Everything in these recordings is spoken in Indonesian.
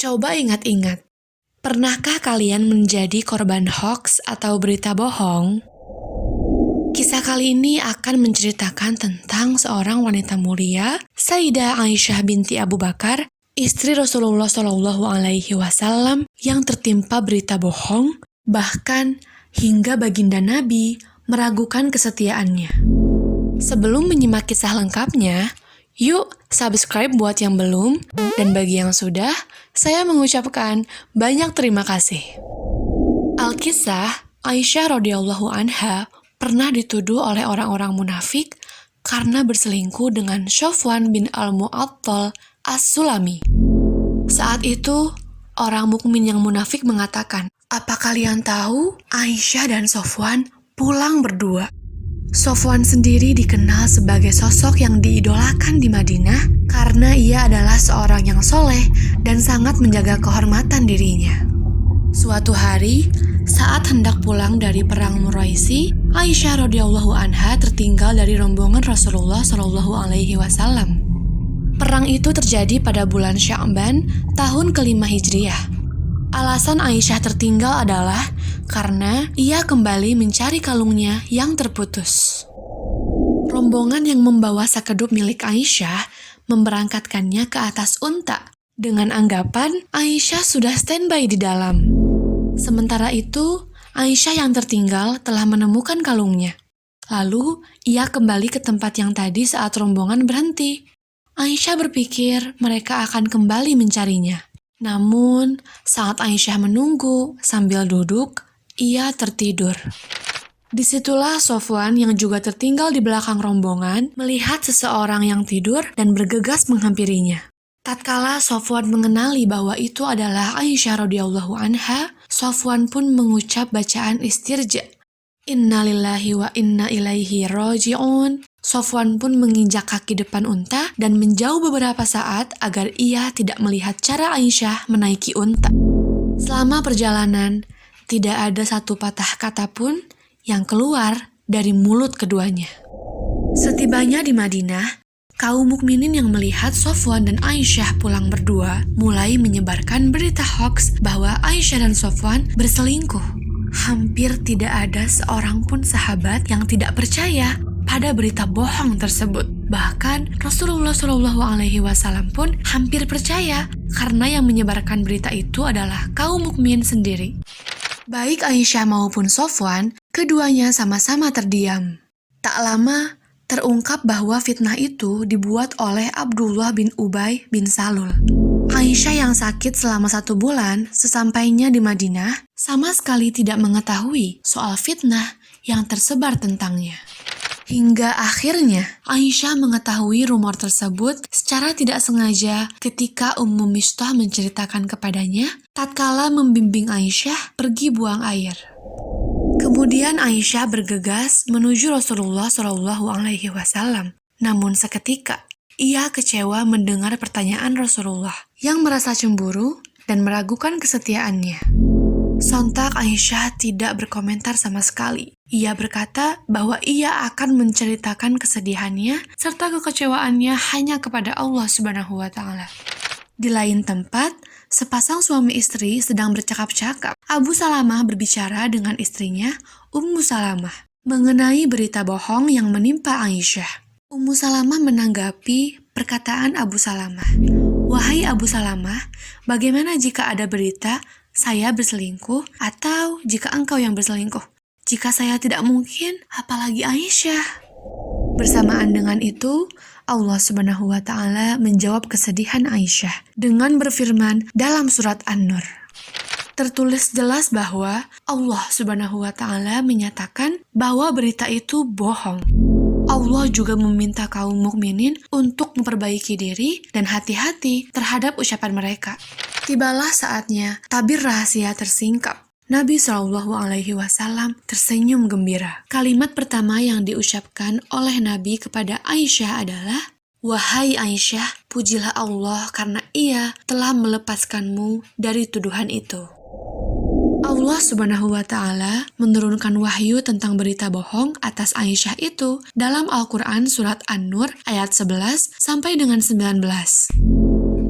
Coba ingat-ingat, pernahkah kalian menjadi korban hoaks atau berita bohong? Kisah kali ini akan menceritakan tentang seorang wanita mulia, Sayyidah Aisyah binti Abu Bakar, istri Rasulullah SAW yang tertimpa berita bohong, bahkan hingga baginda Nabi meragukan kesetiaannya. Sebelum menyimak kisah lengkapnya, yuk subscribe buat yang belum, dan bagi yang sudah, saya mengucapkan banyak terima kasih. Alkisah, Aisyah radhiyallahu anha pernah dituduh oleh orang-orang munafik karena berselingkuh dengan Sofwan bin Al-Mu'attal As-Sulami. Saat itu, orang mukmin yang munafik mengatakan, "Apa kalian tahu Aisyah dan Sofwan pulang berdua?" Sofwan sendiri dikenal sebagai sosok yang diidolakan di Madinah karena ia adalah seorang yang soleh dan sangat menjaga kehormatan dirinya. Suatu hari, saat hendak pulang dari perang Muraisi, Aisyah radhiyallahu anha tertinggal dari rombongan Rasulullah SAW. Perang itu terjadi pada bulan Sya'ban tahun ke-5 Hijriah. Alasan Aisyah tertinggal adalah karena ia kembali mencari kalungnya yang terputus. Rombongan yang membawa sakedup milik Aisyah memberangkatkannya ke atas unta dengan anggapan Aisyah sudah standby di dalam. Sementara itu, Aisyah yang tertinggal telah menemukan kalungnya. Lalu, ia kembali ke tempat yang tadi saat rombongan berhenti. Aisyah berpikir mereka akan kembali mencarinya. Namun, saat Aisyah menunggu sambil duduk, ia tertidur. Disitulah Sofwan yang juga tertinggal di belakang rombongan melihat seseorang yang tidur dan bergegas menghampirinya. Tatkala Sofwan mengenali bahwa itu adalah Aisyah radhiyallahu anha, Sofwan pun mengucap bacaan istirja. Inna lillahi wa inna ilaihi raji'un. Sofwan pun menginjak kaki depan unta dan menjauh beberapa saat agar ia tidak melihat cara Aisyah menaiki unta. Selama perjalanan, tidak ada satu patah kata pun yang keluar dari mulut keduanya. Setibanya di Madinah, kaum mukminin yang melihat Sofwan dan Aisyah pulang berdua mulai menyebarkan berita hoaks bahwa Aisyah dan Sofwan berselingkuh. Hampir tidak ada seorang pun sahabat yang tidak percaya pada berita bohong tersebut. Bahkan Rasulullah SAW pun hampir percaya karena yang menyebarkan berita itu adalah kaum mukmin sendiri. Baik Aisyah maupun Sofwan, keduanya sama-sama terdiam. Tak lama, terungkap bahwa fitnah itu dibuat oleh Abdullah bin Ubay bin Salul. Aisyah yang sakit selama 1 bulan sesampainya di Madinah sama sekali tidak mengetahui soal fitnah yang tersebar tentangnya. Hingga akhirnya Aisyah mengetahui rumor tersebut secara tidak sengaja ketika Ummu Mistah menceritakan kepadanya tatkala membimbing Aisyah pergi buang air. Kemudian Aisyah bergegas menuju Rasulullah SAW. Namun seketika, ia kecewa mendengar pertanyaan Rasulullah yang merasa cemburu dan meragukan kesetiaannya. Sontak Aisyah tidak berkomentar sama sekali. Ia berkata bahwa ia akan menceritakan kesedihannya serta kekecewaannya hanya kepada Allah Subhanahu wa Ta'ala. Di lain tempat, sepasang suami istri sedang bercakap-cakap. Abu Salamah berbicara dengan istrinya, Ummu Salamah, mengenai berita bohong yang menimpa Aisyah. Ummu Salamah menanggapi perkataan Abu Salamah. "Wahai Abu Salamah, bagaimana jika ada berita saya berselingkuh atau jika engkau yang berselingkuh? Jika saya tidak mungkin, apalagi Aisyah?" Bersamaan dengan itu, Allah Subhanahu wa Ta'ala menjawab kesedihan Aisyah dengan berfirman dalam surat An-Nur. Tertulis jelas bahwa Allah Subhanahu wa Ta'ala menyatakan bahwa berita itu bohong. Allah juga meminta kaum mukminin untuk memperbaiki diri dan hati-hati terhadap ucapan mereka. Tibalah saatnya tabir rahasia tersingkap. Nabi SAW tersenyum gembira. Kalimat pertama yang diucapkan oleh Nabi kepada Aisyah adalah, "Wahai Aisyah, pujilah Allah karena Ia telah melepaskanmu dari tuduhan itu." Allah Subhanahu wa Ta'ala menurunkan wahyu tentang berita bohong atas Aisyah itu dalam Al-Quran surat An-Nur ayat 11 sampai dengan 19.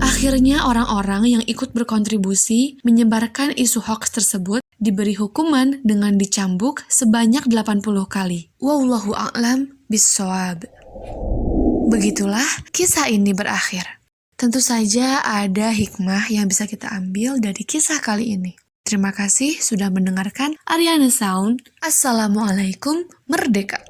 Akhirnya orang-orang yang ikut berkontribusi menyebarkan isu hoax tersebut diberi hukuman dengan dicambuk sebanyak 80 kali. Wallahu a'lam bishawab. Begitulah kisah ini berakhir. Tentu saja ada hikmah yang bisa kita ambil dari kisah kali ini. Terima kasih sudah mendengarkan Ariana Sound. Assalamualaikum, merdeka!